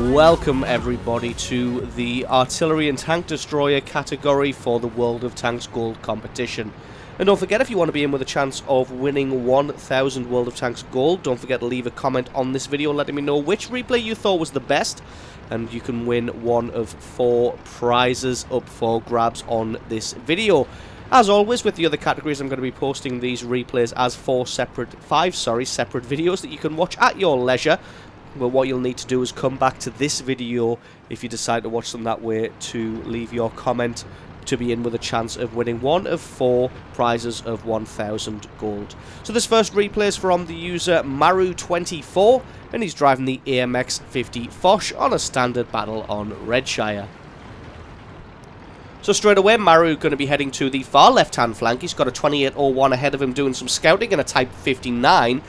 Welcome everybody to the Artillery and Tank Destroyer category for the World of Tanks Gold competition. And don't forget, if you want to be in with a chance of winning 1,000 World of Tanks Gold, don't forget to leave a comment on this video letting me know which replay you thought was the best, and you can win one of 4 prizes up for grabs on this video. As always, with the other categories, I'm going to be posting these replays as 5 separate videos that you can watch at your leisure. But what you'll need to do is come back to this video if you decide to watch them that way to leave your comment to be in with a chance of winning one of 4 prizes of 1,000 gold. So this first replay is from the user Maru24, and he's driving the AMX 50 Foch on a standard battle on Redshire. So straight away, Maru going to be heading to the far left-hand flank. He's got a 2801 ahead of him doing some scouting and a Type 59.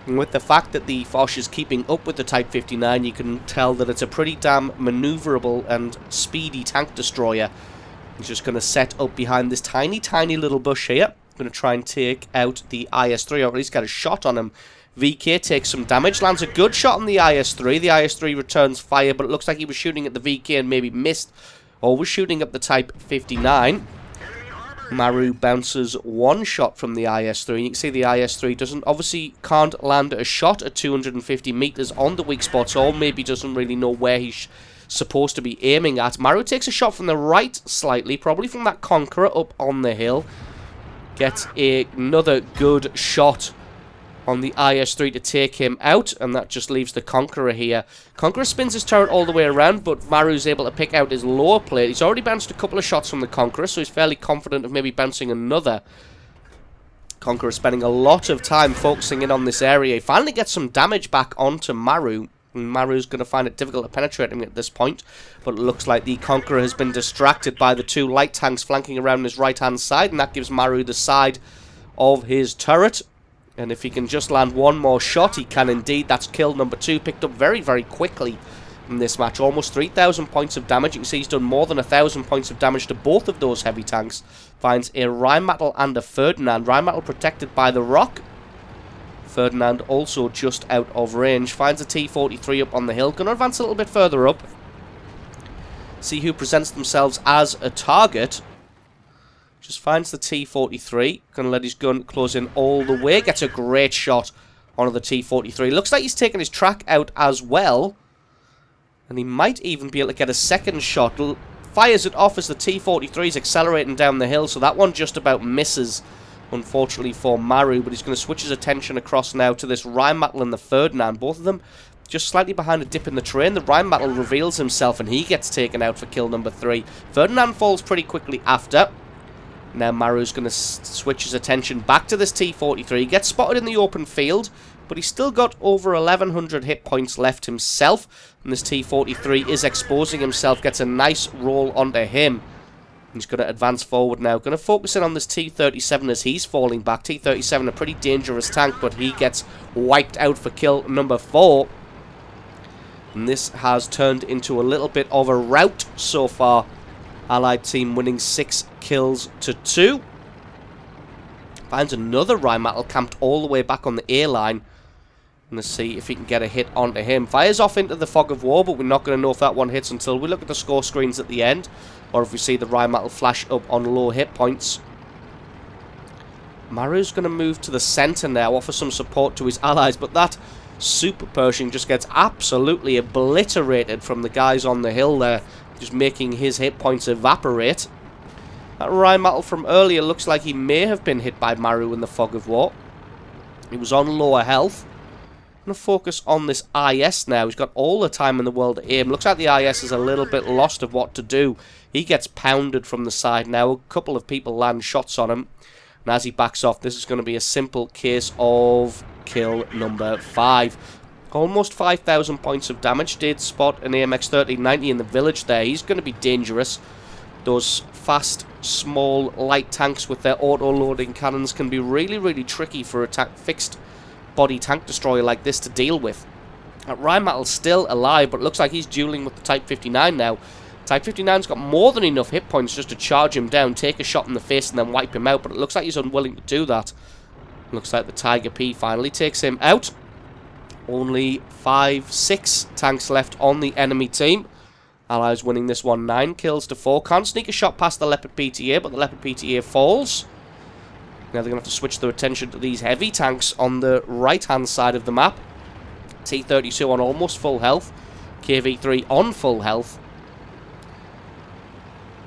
And with the fact that the Foch is keeping up with the Type 59, you can tell that it's a pretty damn maneuverable and speedy tank destroyer. He's just going to set up behind this tiny little bush here. Going to try and take out the IS-3, or at least get a shot on him. VK takes some damage, lands a good shot on the IS-3. The IS-3 returns fire, but it looks like he was shooting at the VK and maybe missed. Or was shooting up the Type 59. Maru bounces one shot from the IS-3. You can see the IS-3 can't land a shot at 250 meters on the weak spots, or maybe doesn't really know where he's supposed to be aiming at. Maru takes a shot from the right slightly, probably from that Conqueror up on the hill. Gets another good shot on the IS-3 to take him out, and that just leaves the Conqueror here. Conqueror spins his turret all the way around, but Maru's able to pick out his lower plate. He's already bounced a couple of shots from the Conqueror, so he's fairly confident of maybe bouncing another. Conqueror spending a lot of time focusing in on this area. He finally gets some damage back onto Maru. Maru's going to find it difficult to penetrate him at this point, but it looks like the Conqueror has been distracted by the 2 light tanks flanking around his right-hand side, and that gives Maru the side of his turret. And if he can just land one more shot, he can indeed. That's kill number 2, picked up very quickly in this match. Almost 3,000 points of damage. You can see he's done more than 1,000 points of damage to both of those heavy tanks. Finds a Rheinmetall and a Ferdinand. Rheinmetall protected by the rock. Ferdinand also just out of range. Finds a T-43 up on the hill. Going to advance a little bit further up. See who presents themselves as a target. Just finds the T-43. Going to let his gun close in all the way. Gets a great shot onto the T-43. Looks like he's taken his track out as well. And he might even be able to get a second shot. Fires it off as the T-43 is accelerating down the hill. So that one just about misses, unfortunately for Maru. But he's going to switch his attention across now to this Rheinmetall and the Ferdinand. Both of them just slightly behind a dip in the terrain. The Rheinmetall reveals himself and he gets taken out for kill number 3. Ferdinand falls pretty quickly after. Now Maru's going to switch his attention back to this T-43. He gets spotted in the open field, but he's still got over 1,100 hit points left himself. And this T-43 is exposing himself, gets a nice roll onto him. He's going to advance forward now. Going to focus in on this T-37 as he's falling back. T-37, a pretty dangerous tank, but he gets wiped out for kill number 4. And this has turned into a little bit of a rout so far. Allied team winning 6 kills to 2. Finds another Rheinmetall camped all the way back on the A line. Let's see if he can get a hit onto him. Fires off into the fog of war, but we're not going to know if that one hits until we look at the score screens at the end, or if we see the Rheinmetall flash up on low hit points. Maru's going to move to the centre now, offer some support to his allies, but that Super Pershing just gets absolutely obliterated from the guys on the hill there, just making his hit points evaporate. That Rheinmetall from earlier looks like he may have been hit by Maru in the fog of war. He was on lower health. I'm going to focus on this IS now. He's got all the time in the world to aim. Looks like the IS is a little bit lost of what to do. He gets pounded from the side now. A couple of people land shots on him. And as he backs off, this is going to be a simple case of kill number 5. Almost 5,000 points of damage. Did spot an AMX 1390 in the village there. He's going to be dangerous. Those fast, small, light tanks with their auto-loading cannons can be really tricky for a fixed body tank destroyer like this to deal with. Rheinmetall's still alive, but it looks like he's dueling with the Type 59 now. Type 59's got more than enough hit points just to charge him down, take a shot in the face, and then wipe him out, but it looks like he's unwilling to do that. Looks like the Tiger P finally takes him out. Only 5-6 tanks left on the enemy team. Allies winning this one 9 kills to 4. Can't sneak a shot past the Leopard PTA, but the Leopard PTA falls. Now they're going to have to switch their attention to these heavy tanks on the right-hand side of the map. T-32 on almost full health. KV-3 on full health.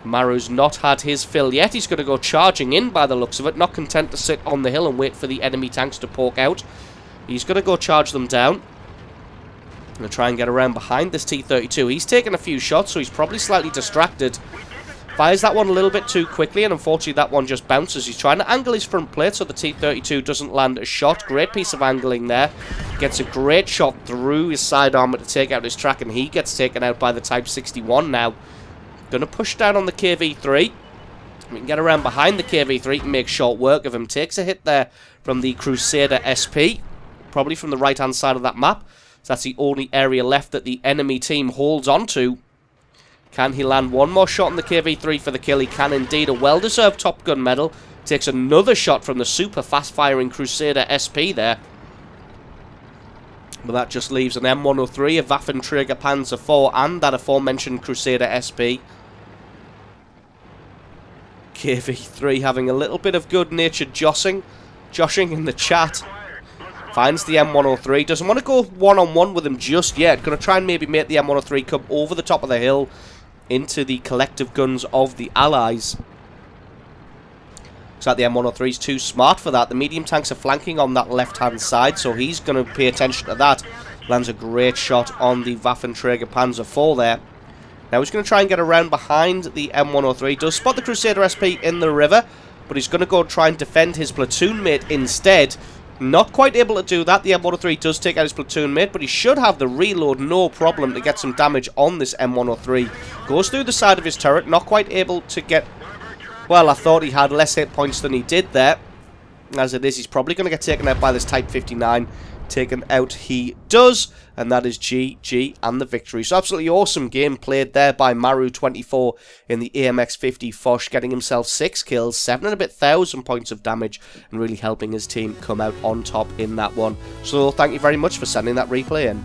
Maru's not had his fill yet. He's going to go charging in by the looks of it. Not content to sit on the hill and wait for the enemy tanks to poke out. He's going to go charge them down. Going to try and get around behind this T-32. He's taken a few shots, so he's probably slightly distracted. Fires that one a little bit too quickly, and unfortunately that one just bounces. He's trying to angle his front plate so the T-32 doesn't land a shot. Great piece of angling there. Gets a great shot through his side armor to take out his track, and he gets taken out by the Type 61 now. Going to push down on the KV-3. We can get around behind the KV-3 and make short work of him. Takes a hit there from the Crusader SP. Probably from the right-hand side of that map. So that's the only area left that the enemy team holds on to. Can he land one more shot on the KV-3 for the kill? He can indeed. A well-deserved Top Gun medal. Takes another shot from the super fast-firing Crusader SP there. But that just leaves an M103, a Waffenträger Panzer IV, and that aforementioned Crusader SP. KV-3 having a little bit of good-natured joshing in the chat. Finds the M103. Doesn't want to go one-on-one with him just yet. Going to try and maybe make the M103 come over the top of the hill into the collective guns of the Allies. So that the M103 is too smart for that. The medium tanks are flanking on that left-hand side, so he's going to pay attention to that. Lands a great shot on the Waffenträger Panzer IV there. Now he's going to try and get around behind the M103. Does spot the Crusader SP in the river, but he's going to go try and defend his platoon mate instead. Not quite able to do that. The M103 does take out his platoon mate, but he should have the reload no problem to get some damage on this M103. Goes through the side of his turret, not quite able to get... Well, I thought he had less hit points than he did there. As it is, he's probably going to get taken out by this Type 59. Taken out he does, and that is GG and the victory. So absolutely awesome game played there by Maru24 in the AMX-50 Foch, getting himself 6 kills, 7 and a bit thousand points of damage, and really helping his team come out on top in that one. So thank you very much for sending that replay in.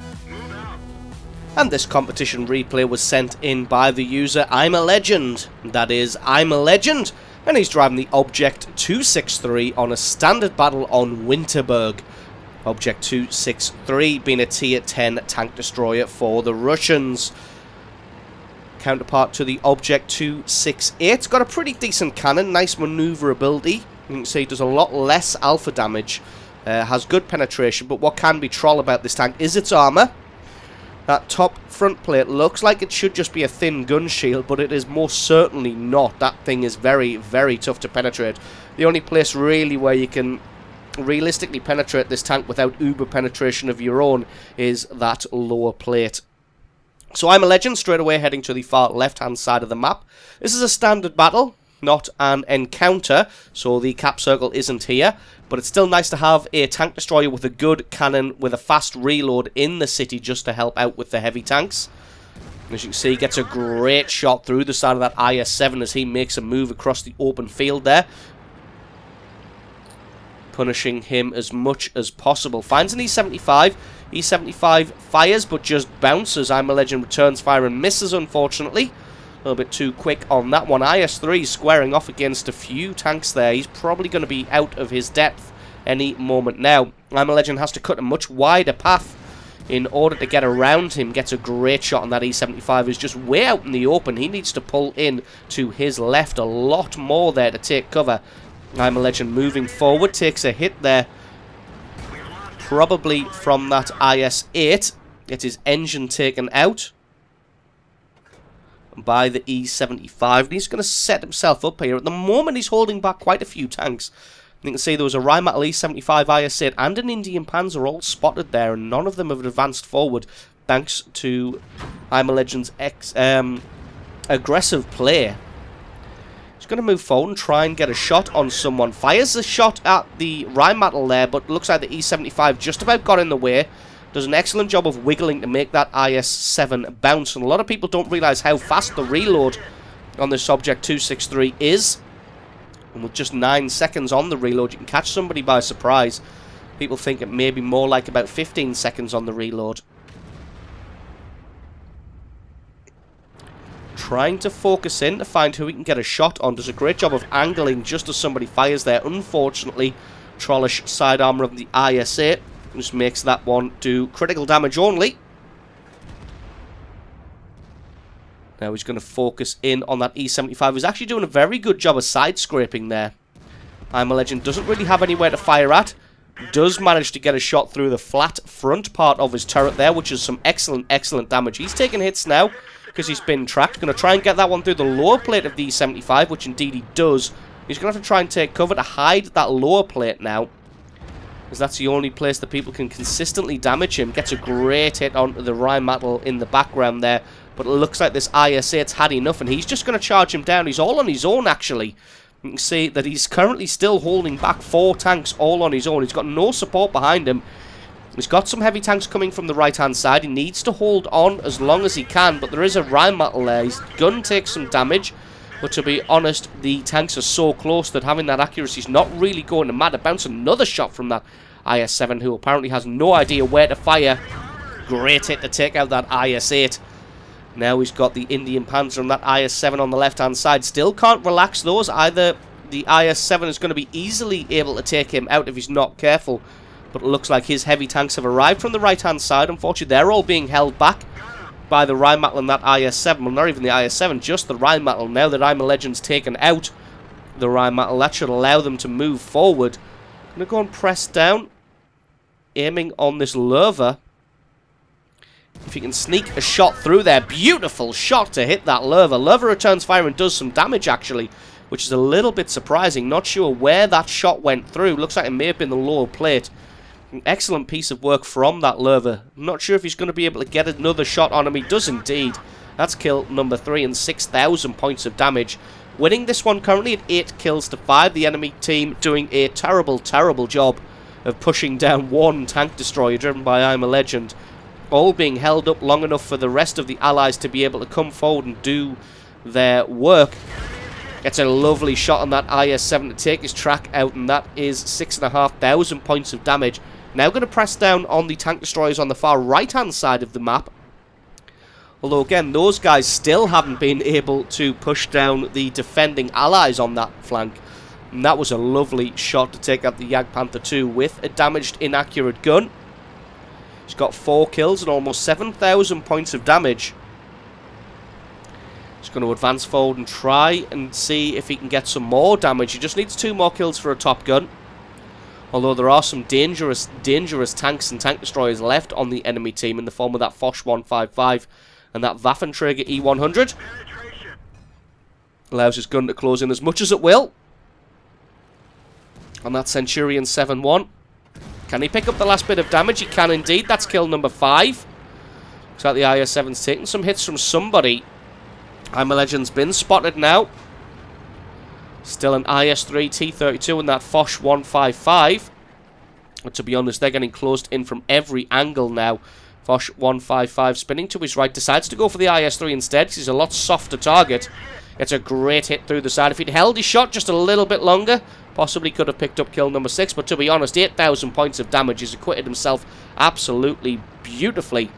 And this competition replay was sent in by the user I'm a Legend. That is I'm a Legend, and he's driving the Object 263 on a standard battle on Winterberg. Object 263 being a tier 10 tank destroyer for the Russians. Counterpart to the Object 268. It's got a pretty decent cannon, nice maneuverability. You can see it does a lot less alpha damage. Has good penetration, but what can be troll about this tank is its armor. That top front plate looks like it should just be a thin gun shield, but it is most certainly not. That thing is very, very tough to penetrate. The only place really where you can realistically penetrate this tank without uber penetration of your own is that lower plate. So I'm a Legend, straight away heading to the far left hand side of the map. This is a standard battle, not an encounter, so the cap circle isn't here, but it's still nice to have a tank destroyer with a good cannon with a fast reload in the city just to help out with the heavy tanks. As you can see, he gets a great shot through the side of that IS-7 as he makes a move across the open field there, punishing him as much as possible. Finds an E75. E75 fires, but just bounces. I'm a Legend returns fire and misses, unfortunately. A little bit too quick on that one. IS-3 squaring off against a few tanks there. He's probably going to be out of his depth any moment now. I'm a Legend has to cut a much wider path in order to get around him. Gets a great shot on that E75. Is just way out in the open. He needs to pull in to his left a lot more there to take cover. I'm a Legend moving forward, takes a hit there, probably from that IS-8. Gets his engine taken out by the E75. And he's going to set himself up here. At the moment, he's holding back quite a few tanks. You can see there was a Rheinmetall E75 IS-8 and an Indian Panzer all spotted there, and none of them have advanced forward thanks to I'm a Legend's aggressive play. Going to move forward and try and get a shot on someone. Fires a shot at the Rheinmetall there, but looks like the E75 just about got in the way. Does an excellent job of wiggling to make that IS-7 bounce. And a lot of people don't realise how fast the reload on this Object 263 is. And with just 9 seconds on the reload, you can catch somebody by surprise. People think it may be more like about 15 seconds on the reload. Trying to focus in to find who he can get a shot on. Does a great job of angling just as somebody fires there. Unfortunately, Trollish sidearmor of the IS-8 just makes that one do critical damage only. Now he's going to focus in on that E75. He's actually doing a very good job of side-scraping there. I'm a Legend doesn't really have anywhere to fire at. Does manage to get a shot through the flat front part of his turret there, which is some excellent, excellent damage. He's taking hits now because he's been tracked. Going to try and get that one through the lower plate of the E75, which indeed he does. He's going to have to try and take cover to hide that lower plate now, because that's the only place that people can consistently damage him. Gets a great hit onto the Rheinmetall in the background there, but it looks like this IS-8's had enough, and he's just going to charge him down. He's all on his own, actually. You can see that he's currently still holding back 4 tanks all on his own. He's got no support behind him. He's got some heavy tanks coming from the right-hand side. He needs to hold on as long as he can, but there is a Rheinmetall there. His gun takes some damage, but to be honest, the tanks are so close that having that accuracy is not really going to matter. Bounce another shot from that IS-7, who apparently has no idea where to fire. Great hit to take out that IS-8. Now he's got the Indian Panzer and that IS-7 on the left-hand side. Still can't relax those. Either the IS-7 is going to be easily able to take him out if he's not careful. But it looks like his heavy tanks have arrived from the right-hand side. Unfortunately, they're all being held back by the Rheinmetall and that IS-7. Well, not even the IS-7, just the Rheinmetall. Now that I'm a Legend's taken out the Rheinmetall, that should allow them to move forward. I'm going to go and press down, aiming on this Lerva. If he can sneak a shot through there. Beautiful shot to hit that Lerva. Lerva returns fire and does some damage, actually, which is a little bit surprising. Not sure where that shot went through. Looks like it may have been the lower plate. An excellent piece of work from that Lerva. I'm not sure if he's going to be able to get another shot on him. He does indeed. That's kill number 3 and 6,000 points of damage. Winning this one currently at 8 kills to 5. The enemy team doing a terrible, terrible job of pushing down one tank destroyer driven by I'm a Legend. All being held up long enough for the rest of the allies to be able to come forward and do their work. Gets a lovely shot on that IS-7 to take his track out, and that is 6,500 points of damage. Now going to press down on the tank destroyers on the far right-hand side of the map. Although, again, those guys still haven't been able to push down the defending allies on that flank. And that was a lovely shot to take out the Jagdpanther II with a damaged, inaccurate gun. He's got 4 kills and almost 7,000 points of damage. He's going to advance forward and try and see if he can get some more damage. He just needs 2 more kills for a top gun. Although there are some dangerous, dangerous tanks and tank destroyers left on the enemy team in the form of that Foch 155 and that Waffenträger E100. Allows his gun to close in as much as it will. On that Centurion 7-1. Can he pick up the last bit of damage? He can indeed. That's kill number 5. Looks like the IS-7's taking some hits from somebody. I'm a Legend's been spotted now. Still an IS-3 T-32 and that Foch 155. But to be honest, they're getting closed in from every angle now. Foch 155 spinning to his right. Decides to go for the IS-3 instead, because he's a lot softer target. Gets a great hit through the side. If he'd held his shot just a little bit longer, possibly could have picked up kill number 6. But to be honest, 8,000 points of damage. He's acquitted himself absolutely beautifully.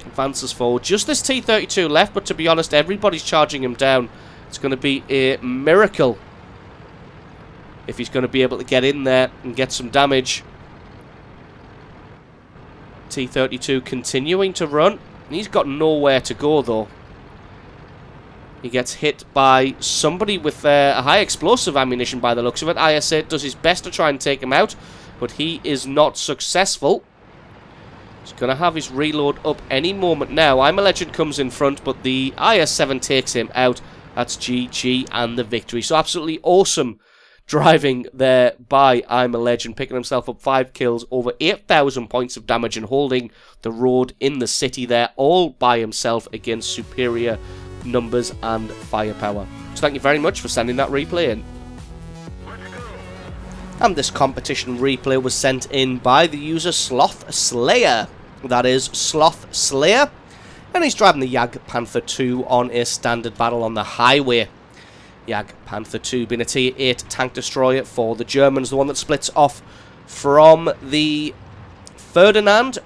Advances forward. Just this T-32 left, but to be honest, everybody's charging him down. It's going to be a miracle if he's going to be able to get in there and get some damage. T-32 continuing to run. He's got nowhere to go, though. He gets hit by somebody with a high explosive ammunition by the looks of it. IS-8 does his best to try and take him out, but he is not successful. He's going to have his reload up any moment now. I'm a Legend comes in front, but the IS-7 takes him out. That's GG and the victory. So absolutely awesome driving there by I'm a Legend, picking himself up 5 kills, over 8,000 points of damage, and holding the road in the city there all by himself against superior numbers and firepower. So thank you very much for sending that replay in. And this competition replay was sent in by the user Sloth Slayer. That is Sloth Slayer. And he's driving the Jagdpanther II on a standard battle on the highway. Jagdpanther II being a Tier 8 tank destroyer for the Germans, the one that splits off from the Ferdinand,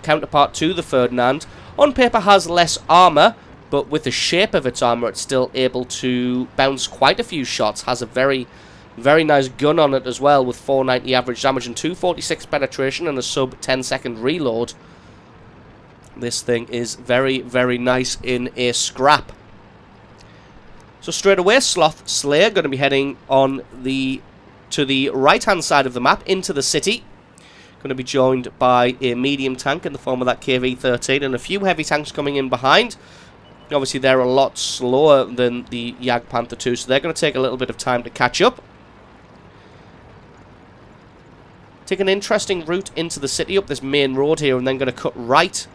counterpart to the Ferdinand. On paper has less armour, but with the shape of its armour it's still able to bounce quite a few shots. Has a very, very nice gun on it as well, with 490 average damage and 246 penetration and a sub 10-second reload. This thing is very, very nice in a scrap. So straight away, Sloth Slayer going to be heading on to the right-hand side of the map into the city. Going to be joined by a medium tank in the form of that KV-13 and a few heavy tanks coming in behind. Obviously, they're a lot slower than the Jagdpanther II, so they're going to take a little bit of time to catch up. Take an interesting route into the city up this main road here, and then going to cut right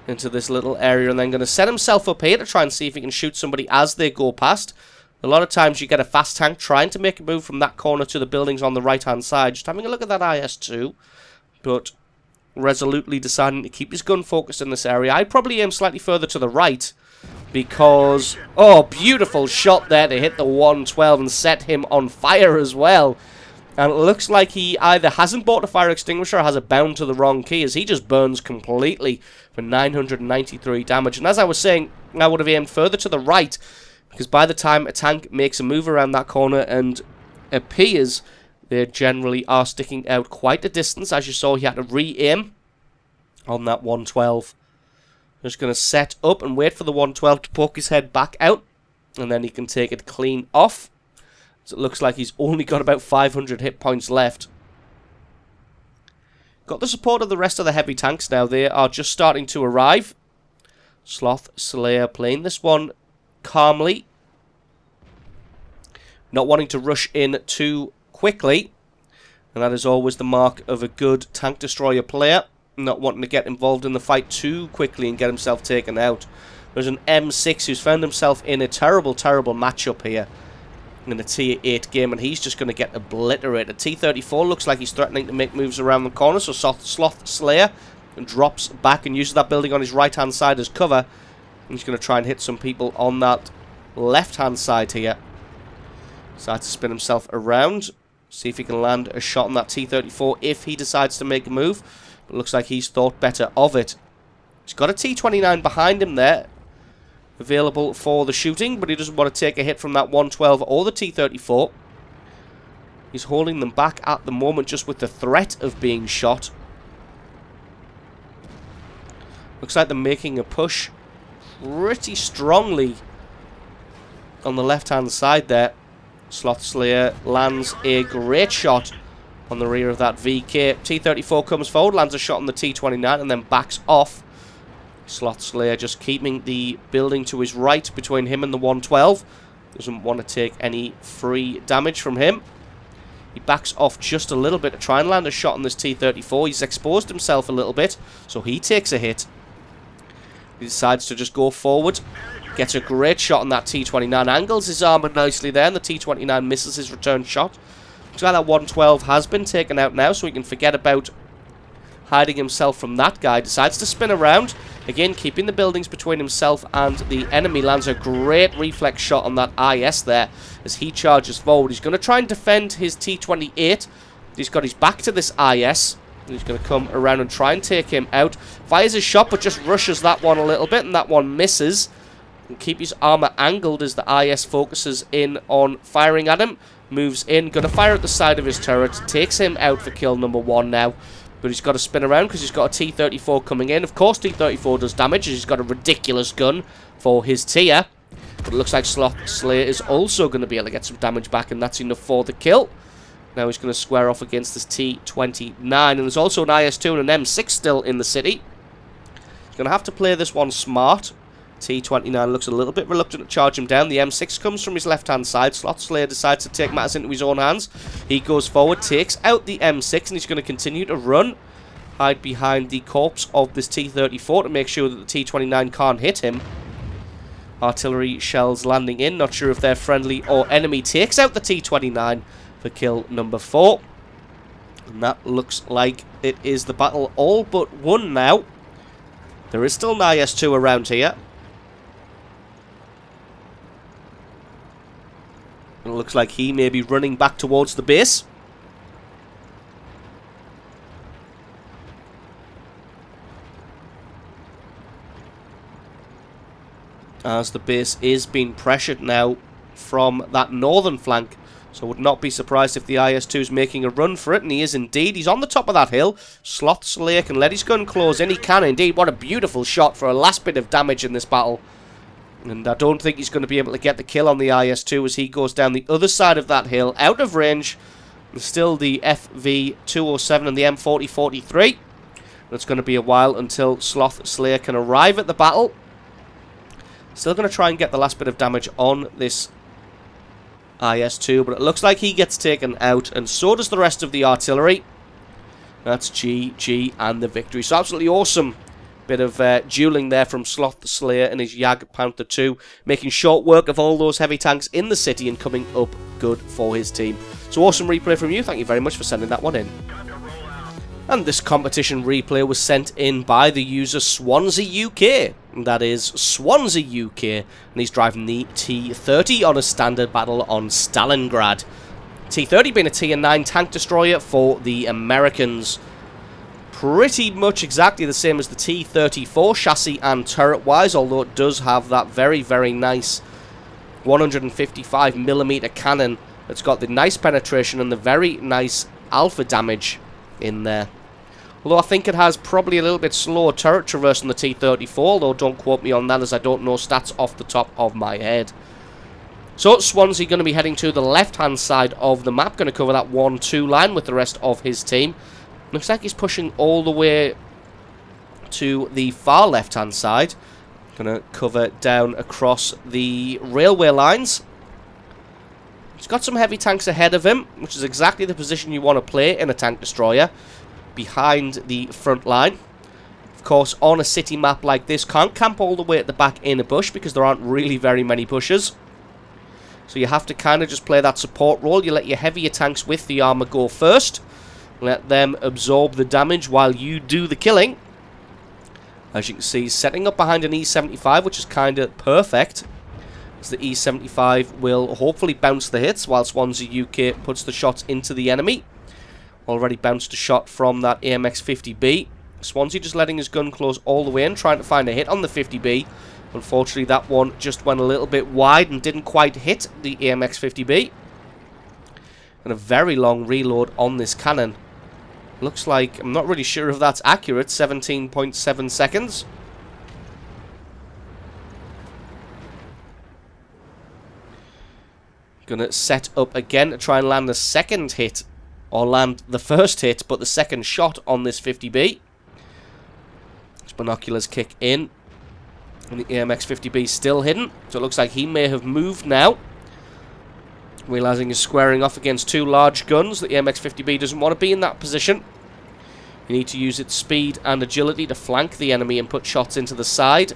into this little area, and then going to set himself up here to try and see if he can shoot somebody as they go past. A lot of times you get a fast tank trying to make a move from that corner to the buildings on the right-hand side. Just having a look at that IS-2, but resolutely deciding to keep his gun focused in this area. I'd probably aim slightly further to the right because... oh, beautiful shot there to hit the 112 and set him on fire as well. And it looks like he either hasn't bought a fire extinguisher or has it bound to the wrong key, as he just burns completely for 993 damage. And as I was saying, I would have aimed further to the right, because by the time a tank makes a move around that corner and appears, they generally are sticking out quite a distance. As you saw, he had to re-aim on that 112. Just going to set up and wait for the 112 to poke his head back out, and then he can take it clean off. So it looks like he's only got about 500 hit points left. Got the support of the rest of the heavy tanks now. They are just starting to arrive. Sloth Slayer playing this one calmly, not wanting to rush in too quickly, and that is always the mark of a good tank destroyer player, not wanting to get involved in the fight too quickly and get himself taken out. There's an M6 who's found himself in a terrible matchup here in the Tier 8 game, and he's just going to get obliterated. T-34 looks like he's threatening to make moves around the corner, so Sloth Slayer drops back and uses that building on his right-hand side as cover. He's going to try and hit some people on that left-hand side here. Decides to spin himself around. See if he can land a shot on that T-34 if he decides to make a move. But looks like he's thought better of it. He's got a T-29 behind him there, available for the shooting, but he doesn't want to take a hit from that 112 or the T-34. He's holding them back at the moment just with the threat of being shot. Looks like they're making a push pretty strongly on the left-hand side there. Sloth Slayer lands a great shot on the rear of that VK. T-34 comes forward, lands a shot on the T-29 and then backs off. Sloth Slayer just keeping the building to his right between him and the 112. Doesn't want to take any free damage from him. He backs off just a little bit to try and land a shot on this T-34. He's exposed himself a little bit, so he takes a hit. He decides to just go forward. Gets a great shot on that T-29. Angles his armor nicely there, and the T-29 misses his return shot. Looks like that 112 has been taken out now, so he can forget about hiding himself from that guy. Decides to spin around. Again, keeping the buildings between himself and the enemy. Lands a great reflex shot on that IS there as he charges forward. He's going to try and defend his T-28. He's got his back to this IS. He's going to come around and try and take him out. Fires a shot, but just rushes that one a little bit, and that one misses. And keep his armor angled as the IS focuses in on firing at him. Moves in, going to fire at the side of his turret. Takes him out for kill number 1 now. But he's got to spin around because he's got a T-34 coming in. Of course, T-34 does damage as he's got a ridiculous gun for his tier. But it looks like Sloth Slayer is also going to be able to get some damage back, and that's enough for the kill. Now he's going to square off against this T-29. And there's also an IS-2 and an M6 still in the city. He's going to have to play this one smart. T-29 looks a little bit reluctant to charge him down. The M6 comes from his left-hand side. Sloth Slayer decides to take matters into his own hands. He goes forward, takes out the M6, and he's going to continue to run. Hide behind the corpse of this T-34 to make sure that the T-29 can't hit him. Artillery shells landing in. Not sure if they're friendly or enemy. Takes out the T-29 for kill number 4. And that looks like it is the battle all but won now. There is still an IS-2 around here. It looks like he may be running back towards the base. As the base is being pressured now from that northern flank. So would not be surprised if the IS-2 is making a run for it, and he is indeed. He's on the top of that hill. Sloth Slayer can let his gun close in. He can indeed. What a beautiful shot for a last bit of damage in this battle. And I don't think he's going to be able to get the kill on the IS-2 as he goes down the other side of that hill, out of range. There's still the FV-207 and the M40-43. It's going to be a while until Sloth Slayer can arrive at the battle. Still going to try and get the last bit of damage on this IS-2, but it looks like he gets taken out, and so does the rest of the artillery. That's GG and the victory. So absolutely awesome bit of dueling there from Sloth Slayer and his Jagdpanther II, making short work of all those heavy tanks in the city and coming up good for his team. So awesome replay from you. Thank you very much for sending that one in. And this competition replay was sent in by the user Swansea UK. That is Swansea UK. And he's driving the T-30 on a standard battle on Stalingrad. T-30 being a Tier 9 tank destroyer for the Americans. Pretty much exactly the same as the T-34 chassis and turret-wise, although it does have that very, very nice 155mm cannon that's got the nice penetration and the very nice alpha damage in there. Although I think it has probably a little bit slower turret traverse than the T-34, although don't quote me on that as I don't know stats off the top of my head. So Swansea going to be heading to the left-hand side of the map, going to cover that 1-2 line with the rest of his team. Looks like he's pushing all the way to the far left-hand side. Going to cover down across the railway lines. He's got some heavy tanks ahead of him, which is exactly the position you want to play in a tank destroyer, behind the front line. Of course, on a city map like this, can't camp all the way at the back in a bush because there aren't really very many bushes. So you have to kind of just play that support role. You let your heavier tanks with the armor go first. Let them absorb the damage while you do the killing. As you can see, setting up behind an E75, which is kind of perfect. As the E75 will hopefully bounce the hits while Swansea UK puts the shots into the enemy. Already bounced a shot from that AMX-50B. Swansea just letting his gun close all the way in, trying to find a hit on the 50B. Unfortunately, that one just went a little bit wide and didn't quite hit the AMX-50B. And a very long reload on this cannon. Looks like, I'm not really sure if that's accurate, 17.7 seconds. Gonna set up again to try and land the second hit. Or land the first hit, but the second shot on this 50B. His binoculars kick in. And the AMX-50B still hidden. So it looks like he may have moved now. Realising he's squaring off against two large guns. The AMX-50B doesn't want to be in that position. You need to use its speed and agility to flank the enemy and put shots into the side.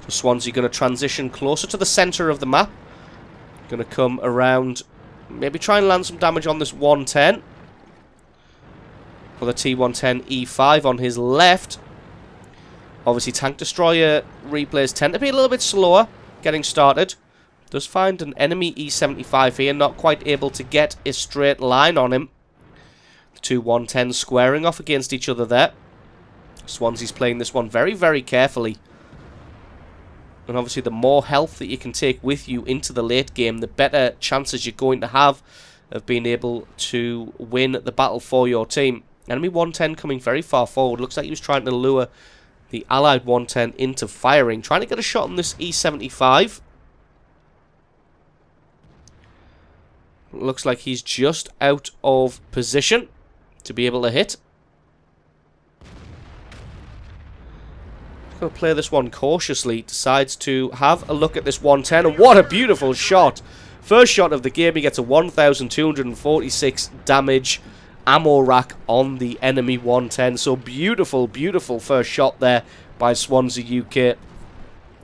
So Swansea going to transition closer to the centre of the map. Going to come around... Maybe try and land some damage on this 110. Or the T-110E5 on his left. Obviously, tank destroyer replays tend to be a little bit slower getting started. Does find an enemy E75 here, not quite able to get a straight line on him. The two 110s squaring off against each other there. Swansea's playing this one very, very carefully. And obviously the more health that you can take with you into the late game, the better chances you're going to have of being able to win the battle for your team. Enemy 110 coming very far forward. Looks like he was trying to lure the allied 110 into firing. Trying to get a shot on this E75. Looks like he's just out of position to be able to hit. Going to play this one cautiously. Decides to have a look at this 110. And what a beautiful shot. First shot of the game. He gets a 1,246 damage ammo rack on the enemy 110. So beautiful, beautiful first shot there by Swansea UK.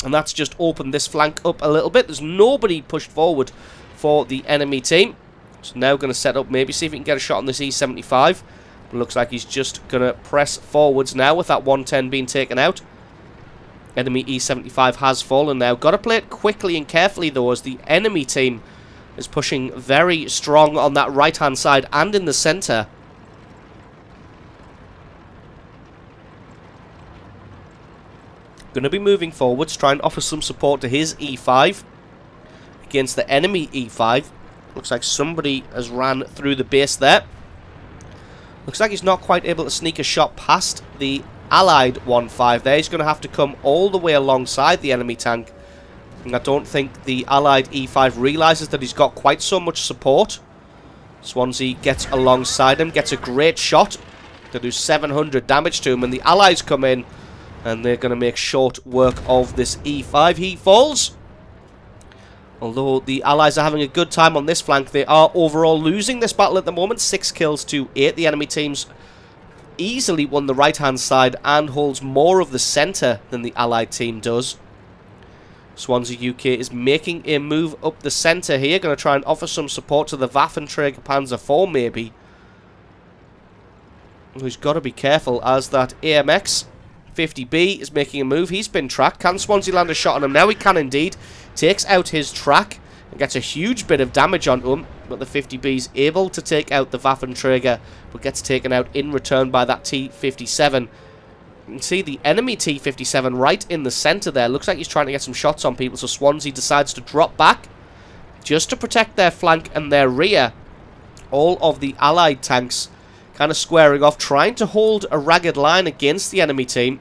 And that's just opened this flank up a little bit. There's nobody pushed forward for the enemy team. So now going to set up, maybe see if he can get a shot on this E75. But looks like he's just going to press forwards now with that 110 being taken out. Enemy E75 has fallen now. Got to play it quickly and carefully, though, as the enemy team is pushing very strong on that right-hand side and in the centre. Going to be moving forwards, trying to offer some support to his E5 against the enemy E5. Looks like somebody has ran through the base there. Looks like he's not quite able to sneak a shot past the allied 1-5 there. He's going to have to come all the way alongside the enemy tank. And I don't think the allied E5 realises that he's got quite so much support. Swansea gets alongside him, gets a great shot to do 700 damage to him. And the allies come in and they're going to make short work of this E5. He falls. Although the allies are having a good time on this flank, they are overall losing this battle at the moment. 6 kills to 8. The enemy team's easily won the right-hand side and holds more of the centre than the allied team does. Swansea UK is making a move up the centre here. Going to try and offer some support to the Waffenträger Panzer IV, maybe. Who's got to be careful as that AMX 50B is making a move. He's been tracked. Can Swansea land a shot on him? Now he can indeed. Takes out his track and gets a huge bit of damage onto him. But the 50B's able to take out the Waffenträger, but gets taken out in return by that T57. You can see the enemy T57 right in the centre there. Looks like he's trying to get some shots on people, so Swansea decides to drop back just to protect their flank and their rear. All of the allied tanks kind of squaring off, trying to hold a ragged line against the enemy team.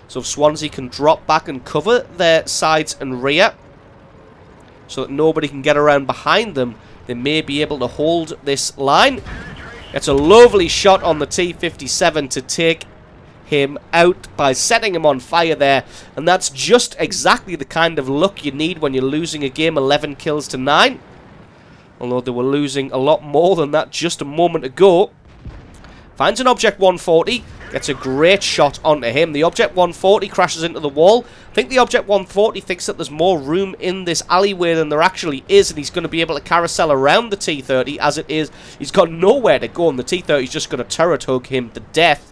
So if Swansea can drop back and cover their sides and rear so that nobody can get around behind them, they may be able to hold this line. It's a lovely shot on the T57 to take him out by setting him on fire there. And that's just exactly the kind of luck you need when you're losing a game 11 kills to 9. Although they were losing a lot more than that just a moment ago. Finds an Object 140. Gets a great shot onto him. The Object 140 crashes into the wall. I think the Object 140 thinks that there's more room in this alleyway than there actually is, and he's going to be able to carousel around the T30. As it is, he's got nowhere to go, and the T30 is just going to turret hug him to death.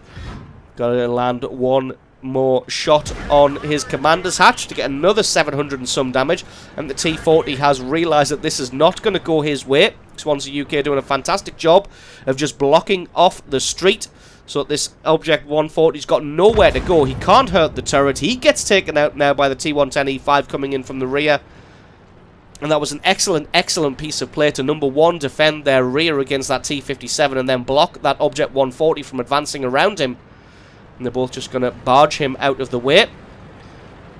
Got to land one more shot on his commander's hatch to get another 700 and some damage, and the T40 has realised that this is not going to go his way. Swansea UK doing a fantastic job of just blocking off the street. So this Object 140's got nowhere to go. He can't hurt the turret. He gets taken out now by the T110E5 coming in from the rear. And that was an excellent, excellent piece of play to, number one, defend their rear against that T57 and then block that Object 140 from advancing around him. And they're both just going to barge him out of the way.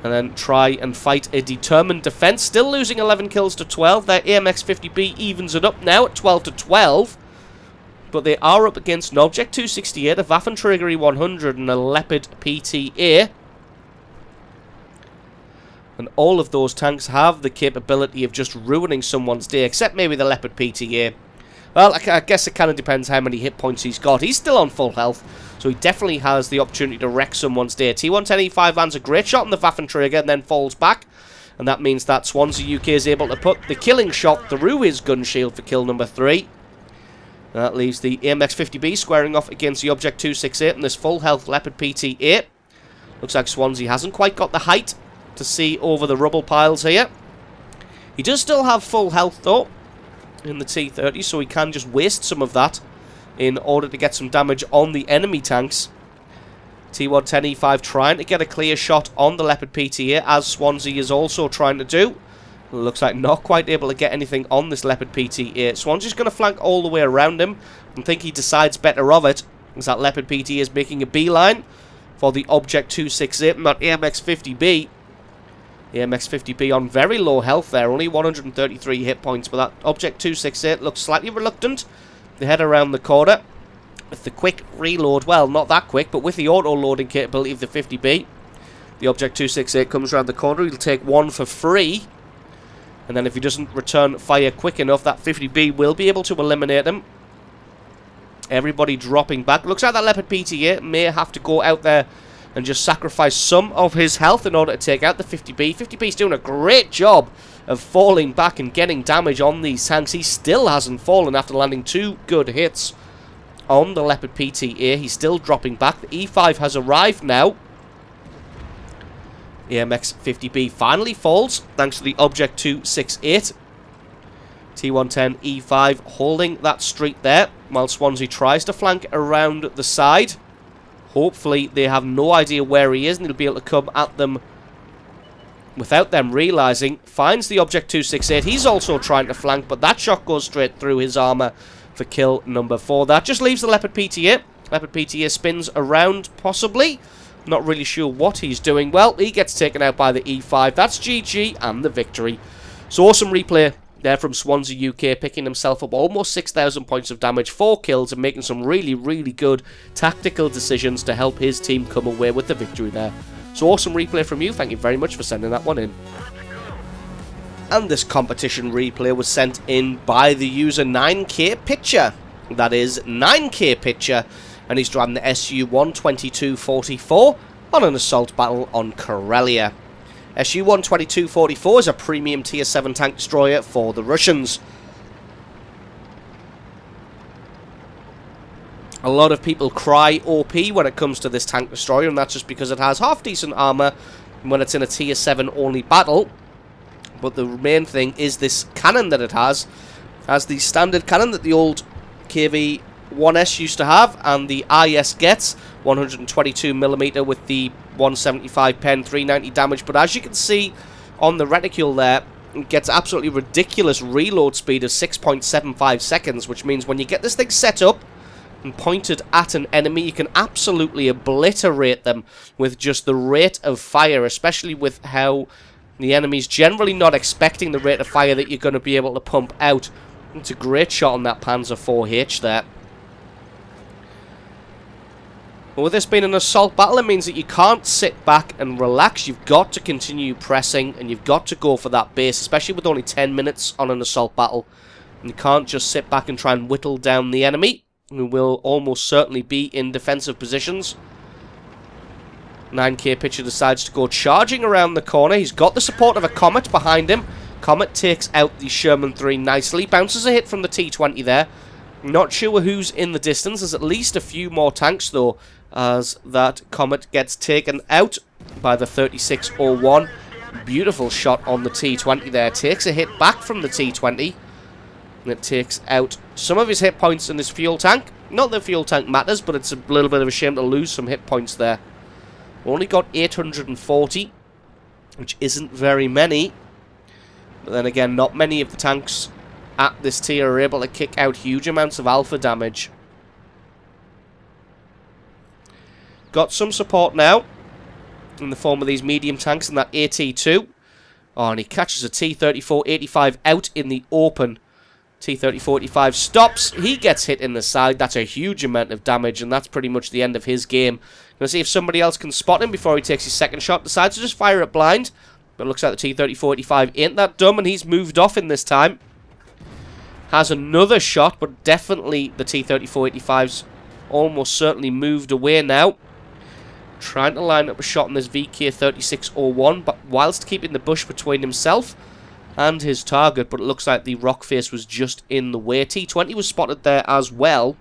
And then try and fight a determined defense. Still losing 11 kills to 12. Their AMX 50B evens it up now at 12 to 12. But they are up against an Object 268, a Waffenträger E100, and a Leopard PTA. And all of those tanks have the capability of just ruining someone's day, except maybe the Leopard PTA. Well, I guess it kind of depends how many hit points he's got. He's still on full health, so he definitely has the opportunity to wreck someone's day. T110E5 lands a great shot on the Waffenträger and then falls back. And that means that Swansea UK is able to put the killing shot through his gun shield for kill number 3. That leaves the AMX 50B squaring off against the Object 268 and this full health Leopard PT8. Looks like Swansea hasn't quite got the height to see over the rubble piles here. He does still have full health though in the T30, so he can just waste some of that in order to get some damage on the enemy tanks. T110E5 trying to get a clear shot on the Leopard PTA, as Swansea is also trying to do. Looks like not quite able to get anything on this Leopard PTA. Swansea's going to flank all the way around him and think he decides better of it, as that Leopard PTA is making a beeline for the Object 268 and that AMX 50B. The AMX 50B on very low health there, only 133 hit points, but that Object 268 looks slightly reluctant. They head around the corner with the quick reload. Well, not that quick, but with the auto-loading capability of the 50B. The Object 268 comes around the corner. He'll take one for free. And then if he doesn't return fire quick enough, that 50B will be able to eliminate him. Everybody dropping back. Looks like that Leopard PTA may have to go out there and just sacrifice some of his health in order to take out the 50B. 50B's doing a great job of falling back and getting damage on these tanks. He still hasn't fallen after landing 2 good hits on the Leopard PTA. He's still dropping back. The E5 has arrived now. AMX 50B finally falls thanks to the Object 268. T110E5 holding that streak there while Swansea tries to flank around the side. Hopefully they have no idea where he is and he'll be able to come at them without them realising. Finds the Object 268. He's also trying to flank, but that shot goes straight through his armour for kill number 4. That just leaves the Leopard PTA. Leopard PTA spins around, possibly. Not really sure what he's doing. Well, he gets taken out by the E5. That's GG and the victory. So awesome replay there from Swansea UK, picking himself up almost 6,000 points of damage, 4 kills, and making some really, really good tactical decisions to help his team come away with the victory there. So awesome replay from you. Thank you very much for sending that one in. And this competition replay was sent in by the user 9K Picture. That is 9K Picture. And he's driving the SU-12244 on an assault battle on Karelia. SU-12244 is a premium tier 7 tank destroyer for the Russians. A lot of people cry OP when it comes to this tank destroyer, and that's just because it has half decent armor when it's in a tier 7 only battle. But the main thing is this cannon that it has. It has the standard cannon that the old KV-1S used to have, and the IS gets 122mm with the 175 pen, 390 damage. But as you can see on the reticule there, it gets absolutely ridiculous reload speed of 6.75 seconds, which means when you get this thing set up and pointed at an enemy, you can absolutely obliterate them with just the rate of fire, especially with how the enemy's generally not expecting the rate of fire that you're going to be able to pump out. It's a great shot on that Panzer IV-H there. But with this being an assault battle, it means that you can't sit back and relax. You've got to continue pressing, and you've got to go for that base, especially with only 10 minutes on an assault battle. And you can't just sit back and try and whittle down the enemy, who will almost certainly be in defensive positions. 9K Pitcher decides to go charging around the corner. He's got the support of a Comet behind him. Comet takes out the Sherman 3 nicely. Bounces a hit from the T20 there. Not sure who's in the distance. There's at least a few more tanks, though, as that Comet gets taken out by the 3601. Beautiful shot on the T20 there. Takes a hit back from the T20. And it takes out some of his hit points in this fuel tank. Not that fuel tank matters, but it's a little bit of a shame to lose some hit points there. Only got 840, which isn't very many. But then again, not many of the tanks at this tier are able to kick out huge amounts of alpha damage. Got some support now in the form of these medium tanks and that AT2. Oh, and he catches a T-34-85 out in the open. T-34-85 stops. He gets hit in the side. That's a huge amount of damage, and that's pretty much the end of his game. Gonna see if somebody else can spot him before he takes his second shot. Decides to just fire it blind. But it looks like the T-34-85 ain't that dumb, and he's moved off in this time. Has another shot, but definitely the T-34-85's almost certainly moved away now. Trying to line up a shot on this VK-3601, but whilst keeping the bush between himself and his target, but it looks like the rock face was just in the way. T-20 was spotted there as well.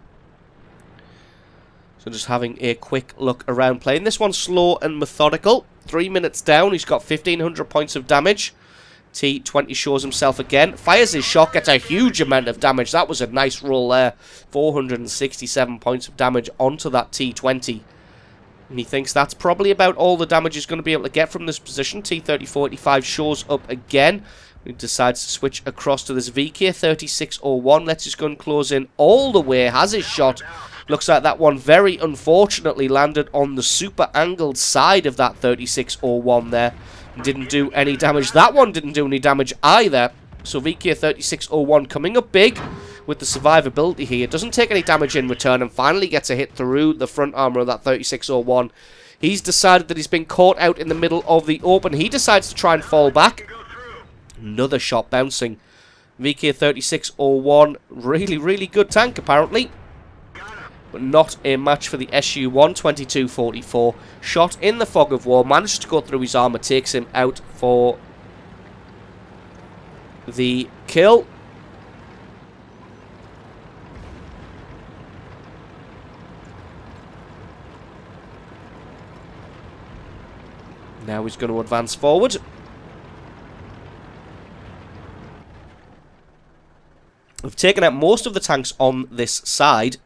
So just having a quick look around, playing this one slow and methodical. 3 minutes down, he's got 1,500 points of damage. T-20 shows himself again, fires his shot, gets a huge amount of damage. That was a nice roll there. 467 points of damage onto that T-20. And he thinks that's probably about all the damage he's going to be able to get from this position. T-34-85 shows up again. He decides to switch across to this VK-3601. Lets his gun close in all the way. Has his shot. Looks like that one very unfortunately landed on the super angled side of that 3601 there. Didn't do any damage. That one didn't do any damage either. So VK-3601 coming up big with the survivability here. Doesn't take any damage in return and finally gets a hit through the front armor of that 3601. He's decided that he's been caught out in the middle of the open. He decides to try and fall back. Another shot bouncing. VK-3601, really, really good tank apparently. But not a match for the SU-12244. Shot in the fog of war, manages to go through his armor, takes him out for the kill. Now he's going to advance forward. We've taken out most of the tanks on this side.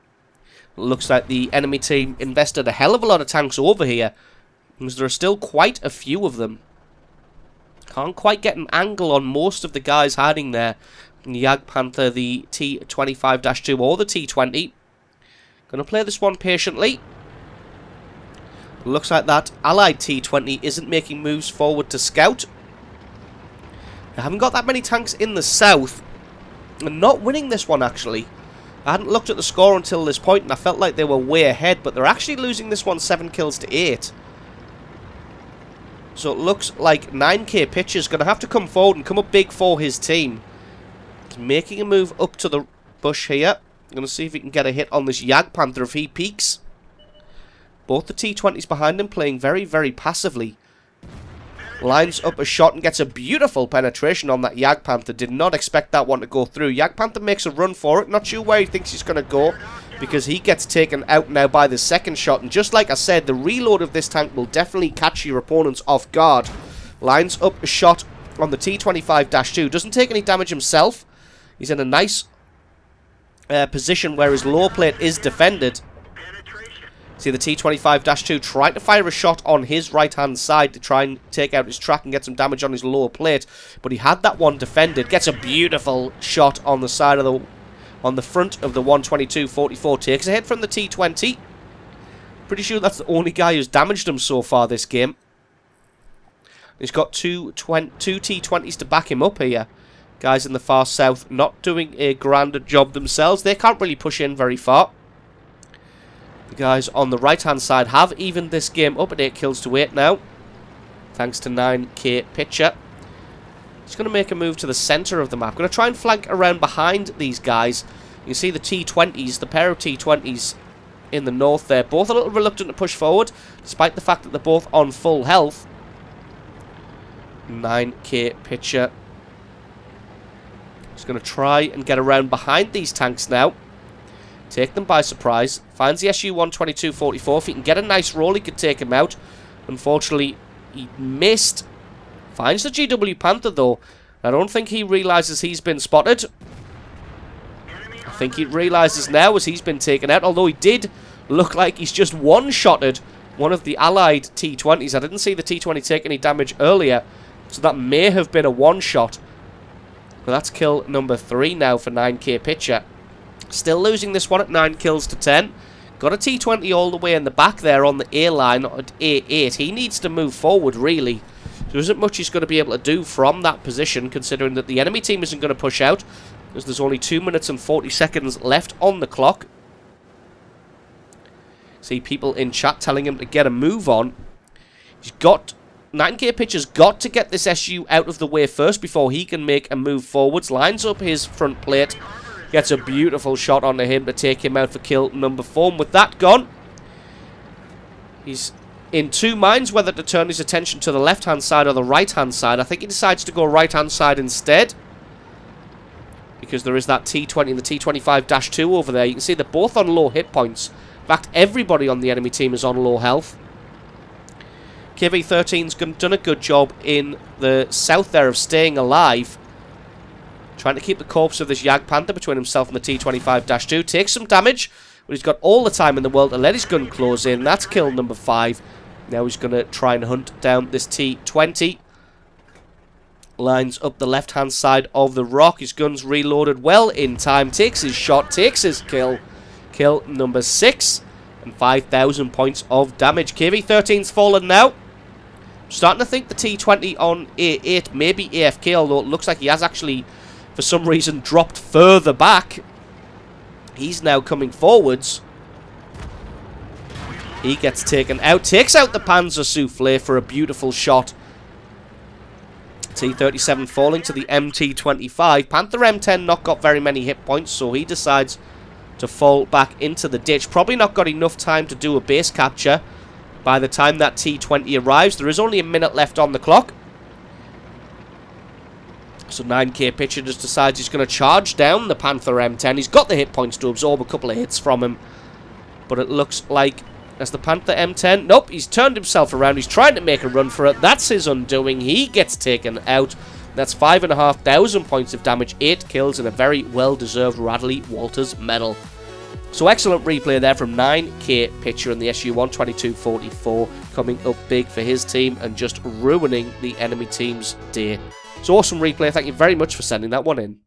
Looks like the enemy team invested a hell of a lot of tanks over here, because there are still quite a few of them. Can't quite get an angle on most of the guys hiding there. The Jagdpanther, the T25-2 or the T20. Going to play this one patiently. Looks like that allied T20 isn't making moves forward to scout. They haven't got that many tanks in the south. And not winning this one, actually. I hadn't looked at the score until this point, and I felt like they were way ahead, but they're actually losing this one 7 kills to 8. So it looks like 9k Pitcher's going to have to come forward and come up big for his team. He's making a move up to the bush here. I'm going to see if he can get a hit on this Jagdpanther if he peeks. Both the T20s behind him playing very, very passively. Lines up a shot and gets a beautiful penetration on that Jagdpanther. Did not expect that one to go through. Jagdpanther makes a run for it. Not sure where he thinks he's going to go, because he gets taken out now by the second shot. And just like I said, the reload of this tank will definitely catch your opponents off guard. Lines up a shot on the T25-2. Doesn't take any damage himself. He's in a nice position where his lower plate is defended. See the T25-2 trying to fire a shot on his right-hand side to try and take out his track and get some damage on his lower plate. But he had that one defended. Gets a beautiful shot on the side of the... on the front of the 122-44. Takes a hit from the T20. Pretty sure that's the only guy who's damaged him so far this game. He's got two T20s to back him up here. Guys in the far south not doing a grand job themselves. They can't really push in very far. The guys on the right-hand side have evened this game up at 8 kills to 8 now. Thanks to 9k Pitcher. He's going to make a move to the centre of the map. Going to try and flank around behind these guys. You can see the T20s, the pair of T20s in the north there. Both a little reluctant to push forward, despite the fact that they're both on full health. 9k Pitcher. He's going to try and get around behind these tanks now. Take them by surprise. Finds the SU-122-44. If he can get a nice roll, he could take him out. Unfortunately, he missed. Finds the Jagdpanther, though. I don't think he realises he's been spotted. I think he realises now as he's been taken out. Although he did look like he's just one-shotted one of the allied T-20s. I didn't see the T-20 take any damage earlier. So that may have been a one-shot. But that's kill number 3 now for 9k Pitcher. Still losing this one at 9 kills to 10. Got a T20 all the way in the back there on the A line at A8. He needs to move forward, really. There isn't much he's going to be able to do from that position, considering that the enemy team isn't going to push out, because there's only 2 minutes and 40 seconds left on the clock. See people in chat telling him to get a move on. He's got... 9k Pitcher's got to get this SU out of the way first before he can make a move forwards. Lines up his front plate. Gets a beautiful shot onto him to take him out for kill number 4. And with that gone, he's in two minds whether to turn his attention to the left-hand side or the right-hand side. I think he decides to go right-hand side instead, because there is that T20 and the T25-2 over there. You can see they're both on low hit points. In fact, everybody on the enemy team is on low health. KV-13's done a good job in the south there of staying alive. Trying to keep the corpse of this Jagdpanther between himself and the T25-2. Takes some damage, but he's got all the time in the world to let his gun close in. That's kill number 5. Now he's going to try and hunt down this T20. Lines up the left-hand side of the rock. His gun's reloaded well in time. Takes his shot, takes his kill. Kill number 6. And 5,000 points of damage. KV-13's fallen now. Starting to think the T20 on A8 may be AFK, although it looks like he has actually, for some reason, dropped further back. He's now coming forwards. He gets taken out. Takes out the Panzer Soufflé for a beautiful shot. T-37 falling to the MT-25. Panther M10 not got very many hit points, so he decides to fall back into the ditch. Probably not got enough time to do a base capture. By the time that T-20 arrives, there is only a minute left on the clock. So 9k Pitcher just decides he's going to charge down the Panther M10. He's got the hit points to absorb a couple of hits from him. But it looks like as the Panther M10. Nope, he's turned himself around. He's trying to make a run for it. That's his undoing. He gets taken out. That's 5,500 points of damage, 8 kills, and a very well-deserved Radley Walters medal. So excellent replay there from 9K Pitcher in the SU-1 2244, coming up big for his team and just ruining the enemy team's day. So awesome replay. Thank you very much for sending that one in.